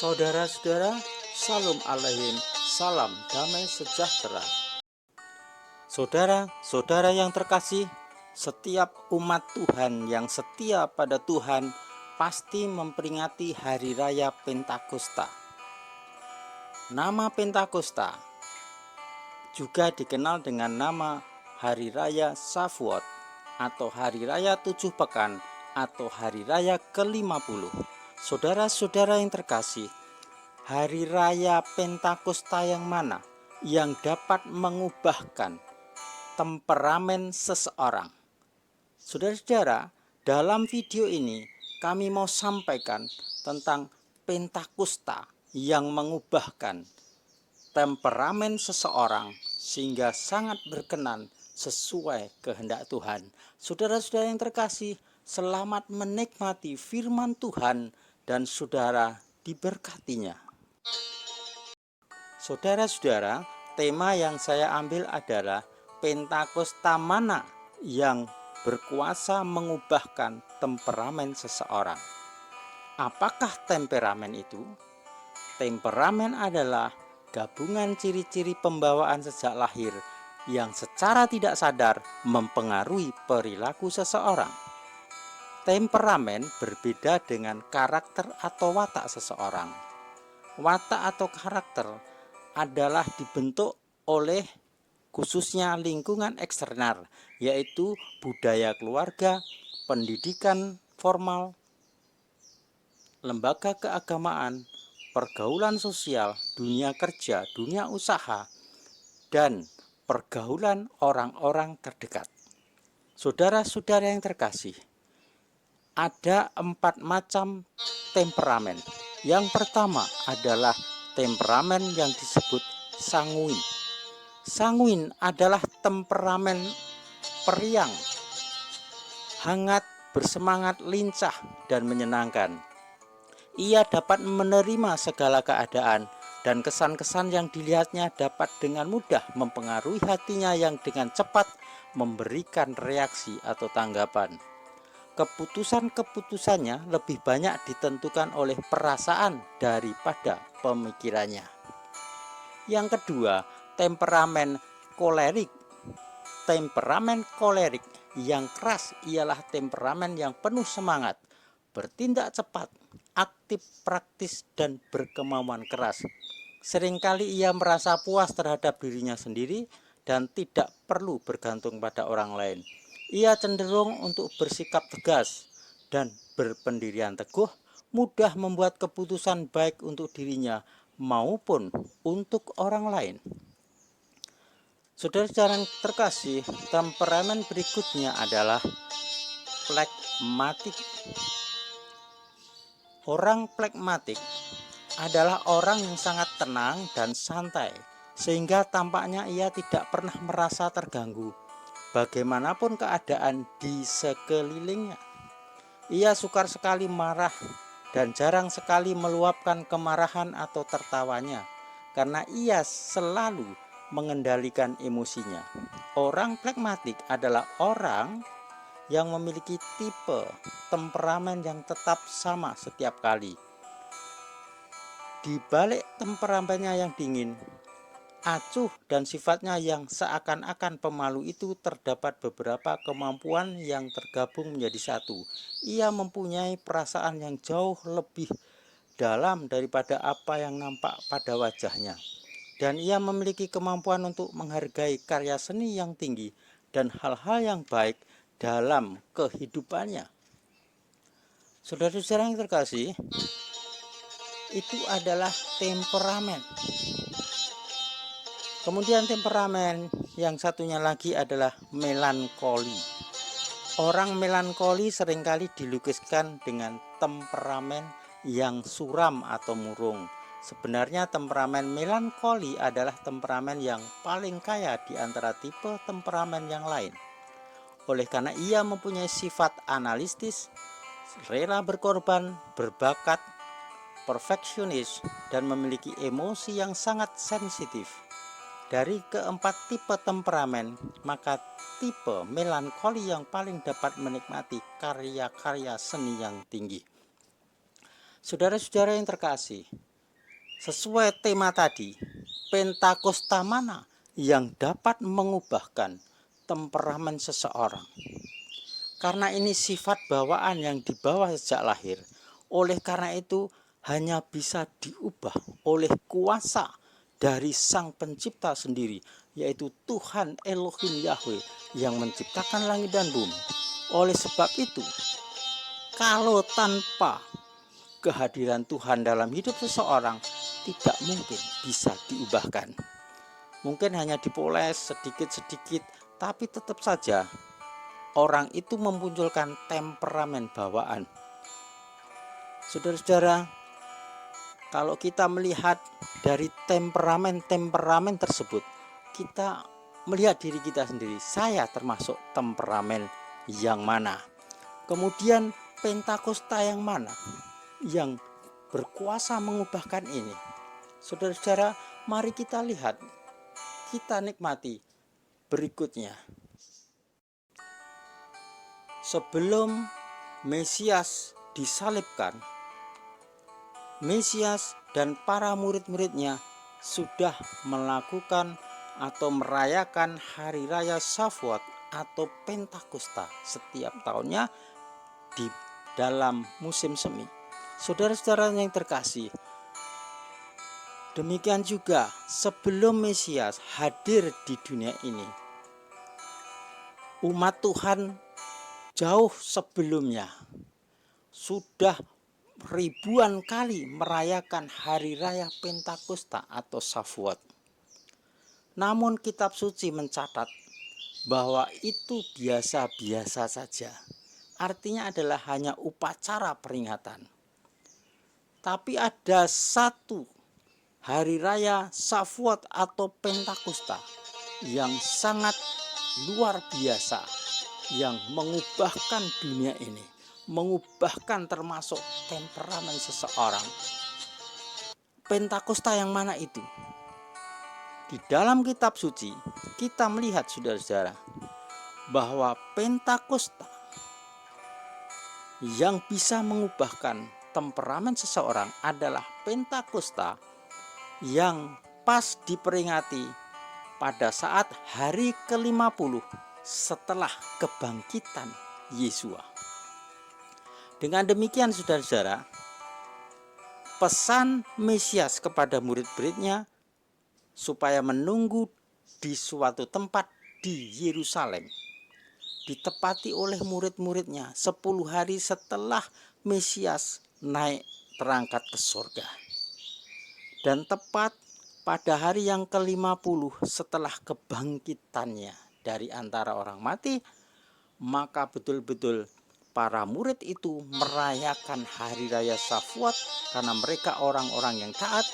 Saudara-saudara, Salam alaihim, salam damai sejahtera. Saudara-saudara yang terkasih, setiap umat Tuhan yang setia pada Tuhan pasti memperingati Hari Raya Pentakosta. Nama Pentakosta juga dikenal dengan nama Hari Raya Shavuot atau Hari Raya 7 Pekan atau Hari Raya ke-50. Saudara-saudara yang terkasih, Hari Raya Pentakosta yang mana yang dapat mengubahkan temperamen seseorang? Saudara-saudara, dalam video ini kami mau sampaikan tentang Pentakosta yang mengubahkan temperamen seseorang sehingga sangat berkenan sesuai kehendak Tuhan. Saudara-saudara yang terkasih, selamat menikmati firman Tuhan dan saudara diberkatinya. Saudara-saudara, tema yang saya ambil adalah Pentakosta mana yang berkuasa mengubahkan temperamen seseorang. Apakah temperamen itu? Temperamen adalah gabungan ciri-ciri pembawaan sejak lahir yang secara tidak sadar mempengaruhi perilaku seseorang. Temperamen berbeda dengan karakter atau watak seseorang. Watak atau karakter adalah dibentuk oleh khususnya lingkungan eksternal, yaitu budaya keluarga, pendidikan formal, lembaga keagamaan, pergaulan sosial, dunia kerja, dunia usaha, dan pergaulan orang-orang terdekat. Saudara-saudara yang terkasih, ada 4 macam temperamen. Yang pertama adalah temperamen yang disebut sanguin. Sanguin adalah temperamen periang, hangat, bersemangat, lincah, dan menyenangkan. Ia dapat menerima segala keadaan dan kesan-kesan yang dilihatnya dapat dengan mudah mempengaruhi hatinya yang dengan cepat memberikan reaksi atau tanggapan. Keputusan-keputusannya lebih banyak ditentukan oleh perasaan daripada pemikirannya. Yang kedua, temperamen kolerik. Temperamen kolerik yang keras ialah temperamen yang penuh semangat, bertindak cepat, aktif, praktis, dan berkemauan keras. Seringkali ia merasa puas terhadap dirinya sendiri dan tidak perlu bergantung pada orang lain. Ia cenderung untuk bersikap tegas dan berpendirian teguh, mudah membuat keputusan baik untuk dirinya maupun untuk orang lain. Saudara-saudara yang terkasih, temperamen berikutnya adalah flegmatik. Orang flegmatik adalah orang yang sangat tenang dan santai, sehingga tampaknya ia tidak pernah merasa terganggu bagaimanapun keadaan di sekelilingnya. Ia sukar sekali marah dan jarang sekali meluapkan kemarahan atau tertawanya karena ia selalu mengendalikan emosinya. Orang flegmatik adalah orang yang memiliki tipe temperamen yang tetap sama setiap kali. Di balik temperamennya yang dingin, acuh, dan sifatnya yang seakan-akan pemalu itu terdapat beberapa kemampuan yang tergabung menjadi satu. Ia mempunyai perasaan yang jauh lebih dalam daripada apa yang nampak pada wajahnya. Dan ia memiliki kemampuan untuk menghargai karya seni yang tinggi dan hal-hal yang baik dalam kehidupannya. Saudara-saudara yang terkasih, itu adalah temperamen. Kemudian temperamen yang satunya lagi adalah melankoli. Orang melankoli seringkali dilukiskan dengan temperamen yang suram atau murung. Sebenarnya temperamen melankoli adalah temperamen yang paling kaya di antara tipe temperamen yang lain. Oleh karena ia mempunyai sifat analitis, rela berkorban, berbakat, perfeksionis, dan memiliki emosi yang sangat sensitif. Dari keempat tipe temperamen, maka tipe melankoli yang paling dapat menikmati karya-karya seni yang tinggi. Saudara-saudara yang terkasih, Sesuai tema tadi, Pentakosta mana yang dapat mengubahkan temperamen seseorang? Karena ini sifat bawaan yang dibawa sejak lahir. Oleh karena itu hanya bisa diubah oleh kuasa dari Sang Pencipta sendiri, yaitu Tuhan Elohim Yahweh yang menciptakan langit dan bumi. Oleh sebab itu, kalau tanpa kehadiran Tuhan dalam hidup seseorang, tidak mungkin bisa diubahkan. Mungkin hanya dipoles sedikit-sedikit, tapi tetap saja orang itu memunculkan temperamen bawaan. Saudara-saudara, kalau kita melihat dari temperamen tersebut, kita melihat diri kita sendiri. Saya termasuk temperamen yang mana? Kemudian Pentakosta yang mana yang berkuasa mengubahkan ini? Saudara-saudara, mari kita lihat, kita nikmati berikutnya. Sebelum Mesias disalibkan, Mesias dan para murid-muridnya sudah melakukan atau merayakan hari raya Shavuot atau Pentakosta setiap tahunnya di dalam musim semi. Saudara-saudara yang terkasih, demikian juga sebelum Mesias hadir di dunia ini, umat Tuhan jauh sebelumnya sudah ribuan kali merayakan hari raya Pentakosta atau Shavuot. Namun kitab suci mencatat bahwa itu biasa-biasa saja. Artinya adalah hanya upacara peringatan. Tapi ada satu hari raya Shavuot atau Pentakosta yang sangat luar biasa, yang mengubahkan dunia ini, mengubahkan termasuk temperamen seseorang. Pentakosta yang mana itu? Di dalam kitab suci kita melihat, saudara-saudara, bahwa Pentakosta yang bisa mengubahkan temperamen seseorang adalah Pentakosta yang pas diperingati pada saat hari ke-50 setelah kebangkitan Yesua. Dengan demikian, saudara-saudara, pesan Mesias kepada murid-muridnya supaya menunggu di suatu tempat di Yerusalem ditepati oleh murid-muridnya 10 hari setelah Mesias naik terangkat ke surga. Dan tepat pada hari yang ke-50 setelah kebangkitannya dari antara orang mati, maka betul-betul para murid itu merayakan hari raya Shavuot karena mereka orang-orang yang taat.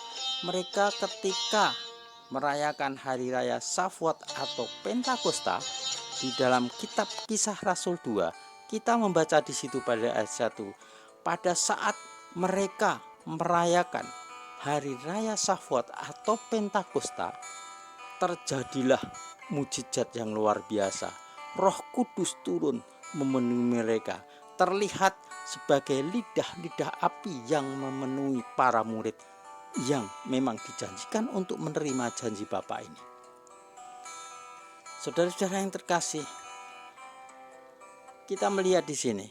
Mereka ketika merayakan hari raya Shavuot atau Pentakosta, di dalam kitab Kisah Rasul 2 kita membaca di situ pada ayat 1, pada saat mereka merayakan hari raya Shavuot atau Pentakosta, terjadilah mujizat yang luar biasa. Roh Kudus turun memenuhi mereka, terlihat sebagai lidah-lidah api yang memenuhi para murid yang memang dijanjikan untuk menerima janji Bapa ini. Saudara-saudara yang terkasih, kita melihat di sini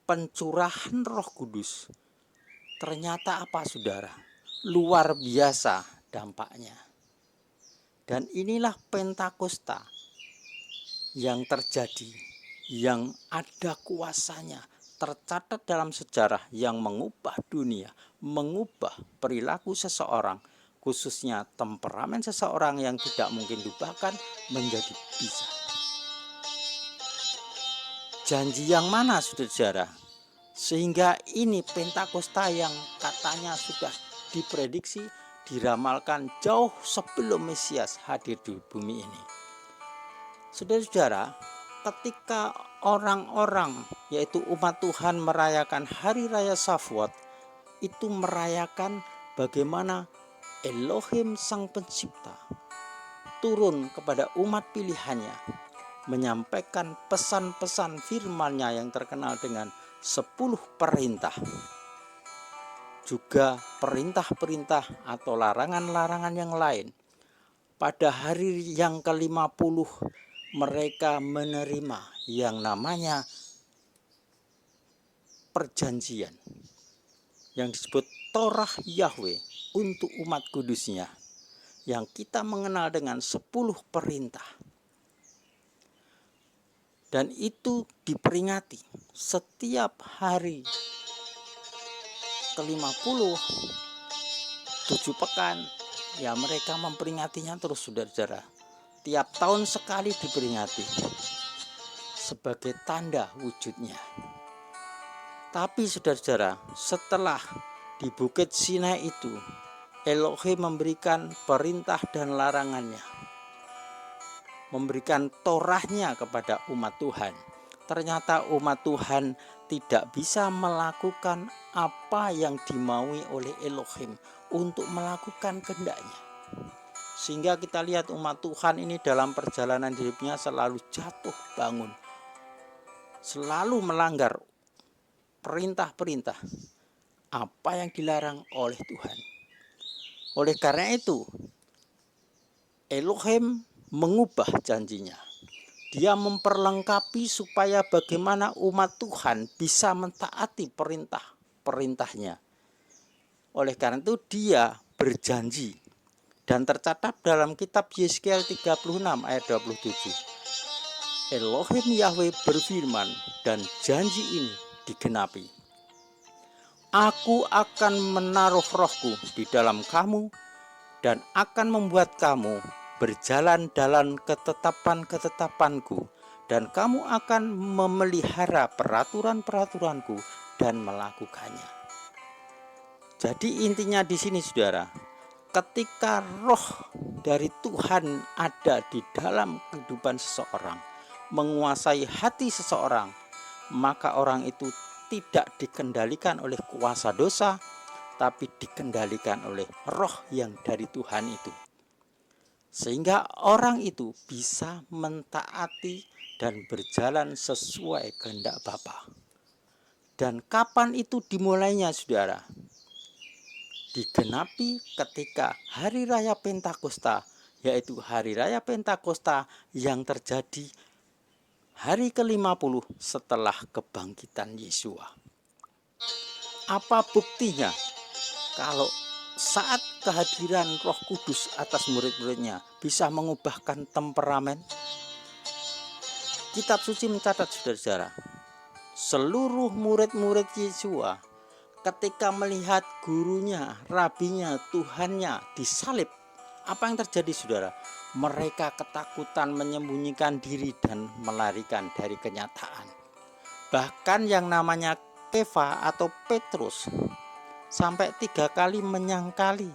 pencurahan Roh Kudus. Ternyata apa, saudara? Luar biasa dampaknya. Dan inilah Pentakosta yang terjadi, yang ada kuasanya, tercatat dalam sejarah, yang mengubah dunia, mengubah perilaku seseorang, khususnya temperamen seseorang yang tidak mungkin diubahkan menjadi bisa. Janji yang mana, saudara? Sehingga ini Pentakosta yang katanya sudah diprediksi, diramalkan jauh sebelum Mesias hadir di bumi ini. Saudara-saudara, ketika orang-orang yaitu umat Tuhan merayakan hari raya Shavuot, itu merayakan bagaimana Elohim Sang Pencipta turun kepada umat pilihannya, menyampaikan pesan-pesan firman-Nya yang terkenal dengan 10 perintah. Juga perintah-perintah atau larangan-larangan yang lain. Pada hari yang ke-50 mereka menerima yang namanya perjanjian yang disebut Torah Yahweh untuk umat kudusnya, yang kita mengenal dengan 10 perintah. Dan itu diperingati setiap hari ke-50, 7 pekan. Ya, mereka memperingatinya terus, saudara-saudara. Tiap tahun sekali diperingati sebagai tanda wujudnya. Tapi saudara-saudara, setelah di Bukit Sinai itu Elohim memberikan perintah dan larangannya, memberikan Torahnya kepada umat Tuhan. Ternyata umat Tuhan tidak bisa melakukan apa yang dimaui oleh Elohim untuk melakukan kehendaknya. Sehingga kita lihat umat Tuhan ini dalam perjalanan hidupnya selalu jatuh bangun, selalu melanggar perintah-perintah apa yang dilarang oleh Tuhan. Oleh karena itu Elohim mengubah janjinya. Dia memperlengkapi supaya bagaimana umat Tuhan bisa mentaati perintah-perintahnya. Oleh karena itu dia berjanji, dan tercatat dalam kitab Yeskiel 36 ayat 27. Elohim Yahweh berfirman, dan janji ini digenapi. Aku akan menaruh rohku di dalam kamu dan akan membuat kamu berjalan dalam ketetapan-ketetapanku, dan kamu akan memelihara peraturan-peraturanku dan melakukannya. Jadi intinya di sini saudara, ketika roh dari Tuhan ada di dalam kehidupan seseorang, menguasai hati seseorang, maka orang itu tidak dikendalikan oleh kuasa dosa, tapi dikendalikan oleh roh yang dari Tuhan itu. Sehingga orang itu bisa mentaati dan berjalan sesuai kehendak Bapa. Dan kapan itu dimulainya saudara? Digenapi ketika hari raya Pentakosta, yaitu hari raya Pentakosta yang terjadi hari ke-50 setelah kebangkitan Yesua. Apa buktinya? Kalau saat kehadiran Roh Kudus atas murid-muridnya bisa mengubahkan temperamen, kitab suci mencatat saudara-saudara, seluruh murid-murid Yesua ketika melihat gurunya, rabinya, Tuhannya disalib, apa yang terjadi saudara? Mereka ketakutan, menyembunyikan diri dan melarikan dari kenyataan. Bahkan yang namanya Kefa atau Petrus sampai 3 kali menyangkali.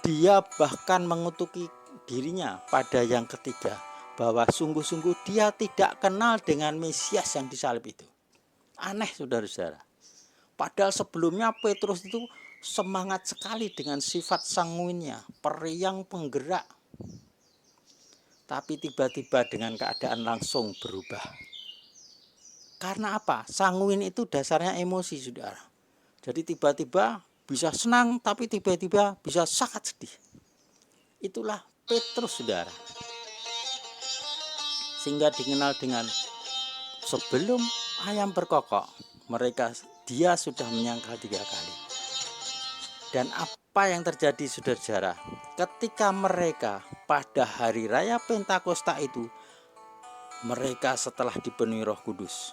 Dia bahkan mengutuki dirinya pada yang ketiga, bahwa sungguh-sungguh dia tidak kenal dengan Mesias yang disalib itu. Aneh saudara-saudara. Padahal sebelumnya Petrus itu semangat sekali dengan sifat sanguinnya, periang penggerak. Tapi tiba-tiba dengan keadaan langsung berubah. Karena apa? Sanguin itu dasarnya emosi saudara. Jadi tiba-tiba bisa senang, tapi tiba-tiba bisa sangat sedih. Itulah Petrus saudara. Sehingga dikenal dengan sebelum ayam berkokok, dia sudah menyangkal 3 kali. Dan apa yang terjadi saudara-saudara? Ketika mereka pada hari raya Pentakosta itu, mereka setelah dipenuhi Roh Kudus,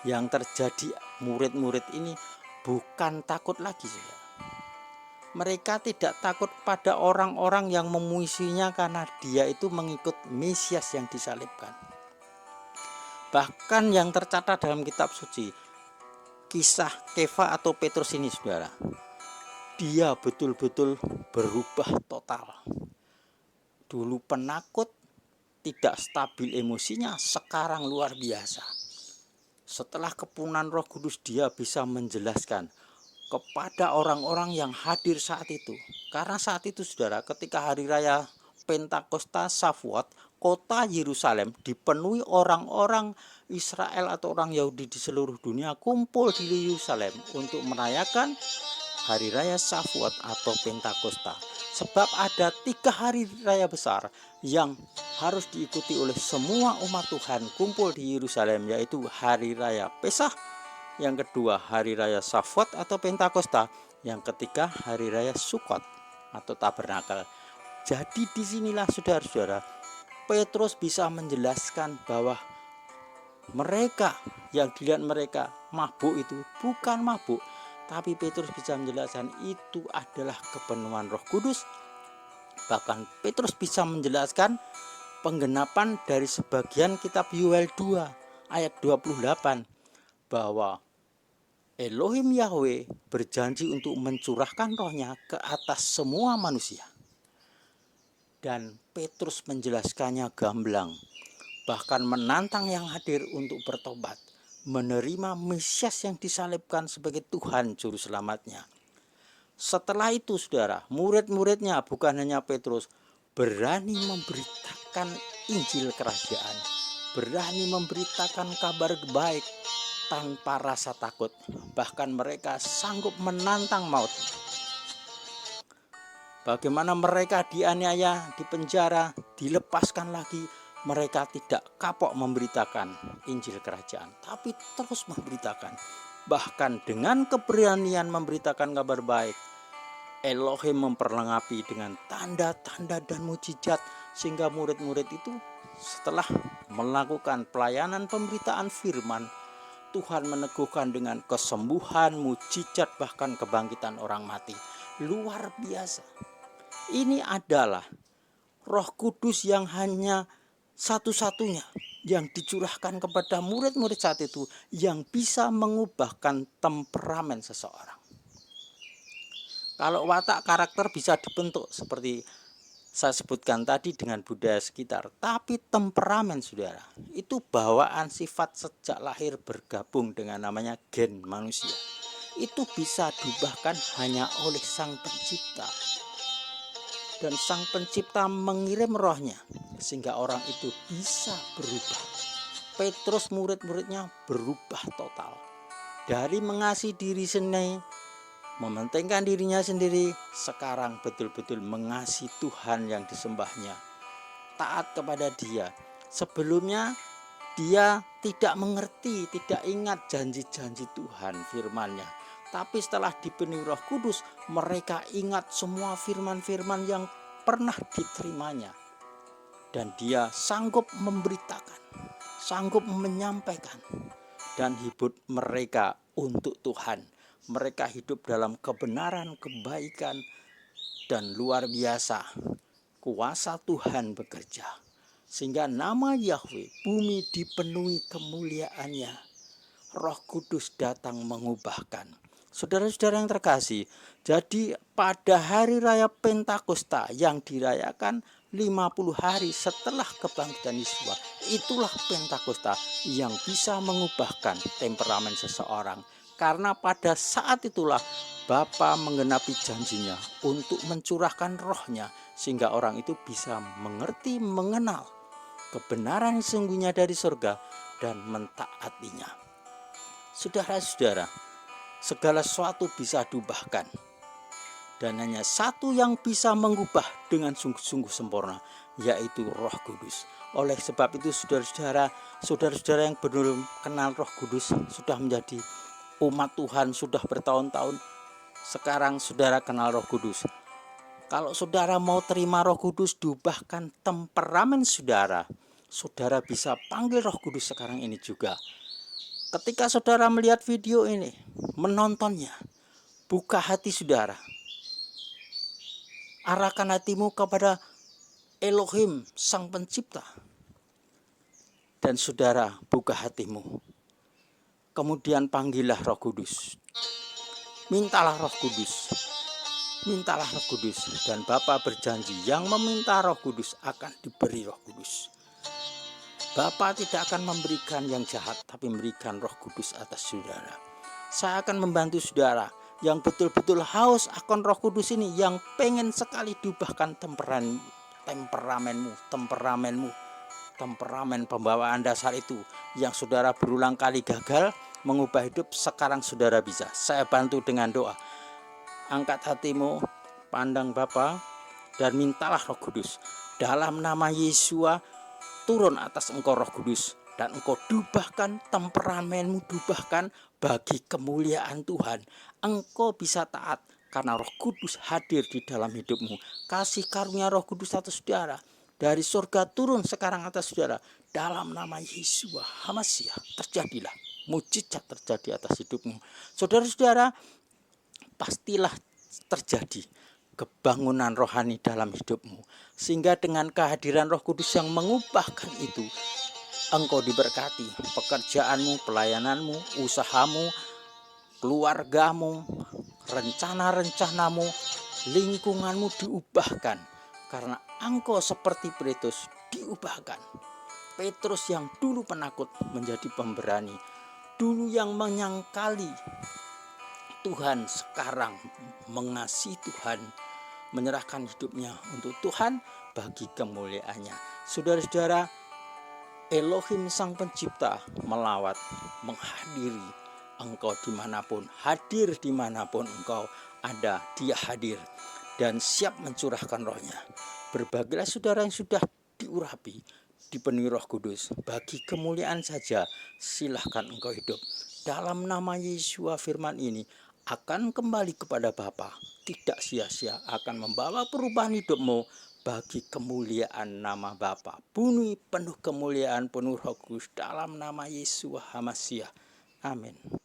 yang terjadi murid-murid ini bukan takut lagi saudara. Mereka tidak takut pada orang-orang yang memuisinya karena dia itu mengikut Mesias yang disalibkan. Bahkan yang tercatat dalam kitab suci, kisah Kefa atau Petrus ini saudara, dia betul-betul berubah total. Dulu penakut, tidak stabil emosinya, sekarang luar biasa. Setelah kepunan Roh Kudus, dia bisa menjelaskan kepada orang-orang yang hadir saat itu. Karena saat itu saudara, ketika hari raya Pentakosta Shavuot, kota Yerusalem dipenuhi orang-orang Israel atau orang Yahudi di seluruh dunia kumpul di Yerusalem untuk merayakan Hari Raya Shavuot atau Pentakosta. Sebab ada 3 hari raya besar yang harus diikuti oleh semua umat Tuhan kumpul di Yerusalem, yaitu Hari Raya Peskah, yang kedua Hari Raya Shavuot atau Pentakosta, yang ketiga Hari Raya Sukkot atau Tabernakel. Jadi disinilah saudara-saudara, Petrus bisa menjelaskan bahwa mereka yang dilihat mereka mabuk itu bukan mabuk, tapi Petrus bisa menjelaskan itu adalah kepenuhan Roh Kudus. Bahkan Petrus bisa menjelaskan penggenapan dari sebagian kitab Yoel 2 ayat 28 bahwa Elohim Yahweh berjanji untuk mencurahkan rohnya ke atas semua manusia. Dan Petrus menjelaskannya gamblang, bahkan menantang yang hadir untuk bertobat, menerima Mesias yang disalibkan sebagai Tuhan Juru Selamatnya. Setelah itu saudara, murid-muridnya bukan hanya Petrus berani memberitakan Injil Kerajaan, berani memberitakan kabar baik tanpa rasa takut. Bahkan mereka sanggup menantang maut. Bagaimana mereka dianiaya, dipenjara, dilepaskan lagi, mereka tidak kapok memberitakan Injil Kerajaan, tapi terus memberitakan. Bahkan dengan keberanian memberitakan kabar baik, Elohim memperlengkapi dengan tanda-tanda dan mukjizat, sehingga murid-murid itu setelah melakukan pelayanan pemberitaan firman, Tuhan meneguhkan dengan kesembuhan, mukjizat, bahkan kebangkitan orang mati. Luar biasa. Ini adalah Roh Kudus yang hanya satu-satunya yang dicurahkan kepada murid-murid saat itu yang bisa mengubahkan temperamen seseorang. Kalau watak karakter bisa dibentuk seperti saya sebutkan tadi dengan budaya sekitar, tapi temperamen saudara itu bawaan sifat sejak lahir bergabung dengan namanya gen manusia. Itu bisa diubahkan hanya oleh Sang Pencipta. Dan Sang Pencipta mengirim rohnya sehingga orang itu bisa berubah. Petrus murid-muridnya berubah total. Dari mengasihi diri sendiri, mementingkan dirinya sendiri, sekarang betul-betul mengasihi Tuhan yang disembahnya, taat kepada Dia. Sebelumnya dia tidak mengerti, tidak ingat janji-janji Tuhan, firman-Nya. Tapi setelah dipenuhi Roh Kudus, mereka ingat semua firman-firman yang pernah diterimanya. Dan dia sanggup memberitakan, sanggup menyampaikan, dan hidup mereka untuk Tuhan. Mereka hidup dalam kebenaran, kebaikan, dan luar biasa. Kuasa Tuhan bekerja, sehingga nama Yahweh, bumi dipenuhi kemuliaannya. Roh Kudus datang mengubahkan. Saudara-saudara yang terkasih, jadi pada hari raya Pentakosta yang dirayakan 50 hari setelah kebangkitan Yesus, itulah Pentakosta yang bisa mengubahkan temperamen seseorang. Karena pada saat itulah Bapa menggenapi janjinya untuk mencurahkan rohnya, sehingga orang itu bisa mengerti, mengenal kebenaran sesungguhnya dari surga dan mentaatinya. Saudara-saudara, segala sesuatu bisa diubahkan, dan hanya satu yang bisa mengubah dengan sungguh-sungguh sempurna, yaitu Roh Kudus. Oleh sebab itu saudara-saudara yang belum kenal Roh Kudus, sudah menjadi umat Tuhan sudah bertahun-tahun, sekarang saudara kenal Roh Kudus. Kalau saudara mau terima Roh Kudus, diubahkan temperamen saudara, saudara bisa panggil Roh Kudus sekarang ini juga. Ketika saudara melihat video ini, menontonnya, buka hati saudara, arahkan hatimu kepada Elohim, Sang Pencipta, dan saudara buka hatimu. Kemudian panggillah Roh Kudus, mintalah Roh Kudus, mintalah Roh Kudus, dan Bapa berjanji yang meminta Roh Kudus akan diberi Roh Kudus. Bapa tidak akan memberikan yang jahat, tapi memberikan Roh Kudus atas saudara. Saya akan membantu saudara yang betul-betul haus akan Roh Kudus ini, yang pengen sekali diubahkan temperamenmu, temperamen pembawaan dasar itu yang saudara berulang kali gagal mengubah hidup, sekarang saudara bisa. Saya bantu dengan doa. Angkat hatimu, pandang Bapa, dan mintalah Roh Kudus. Dalam nama Yesua, turun atas engkau Roh Kudus, dan engkau dubahkan temperamenmu, dubahkan bagi kemuliaan Tuhan. Engkau bisa taat karena Roh Kudus hadir di dalam hidupmu. Kasih karunia Roh Kudus atas saudara dari surga turun sekarang atas saudara. Dalam nama Yesua HaMashiach, terjadilah mujizat terjadi atas hidupmu. Saudara-saudara, pastilah terjadi kebangunan rohani dalam hidupmu, sehingga dengan kehadiran Roh Kudus yang mengubahkan itu, engkau diberkati. Pekerjaanmu, pelayananmu, usahamu, keluargamu, rencana-rencanamu, lingkunganmu diubahkan, karena engkau seperti Petrus diubahkan. Petrus yang dulu penakut menjadi pemberani, dulu yang menyangkali Tuhan, sekarang mengasihi Tuhan, menyerahkan hidupnya untuk Tuhan bagi kemuliaannya. Saudara-saudara, Elohim Sang Pencipta melawat, menghadiri engkau dimanapun, hadir dimanapun engkau ada, Dia hadir dan siap mencurahkan rohnya. Berbagilah saudara yang sudah diurapi, dipenuhi Roh Kudus, bagi kemuliaan saja silahkan engkau hidup. Dalam nama Yesua, firman ini akan kembali kepada Bapa, tidak sia-sia, akan membawa perubahan hidupmu bagi kemuliaan nama Bapa. Penuh kemuliaan, penuh Roh Kudus dalam nama Yesua HaMashiach. Amin.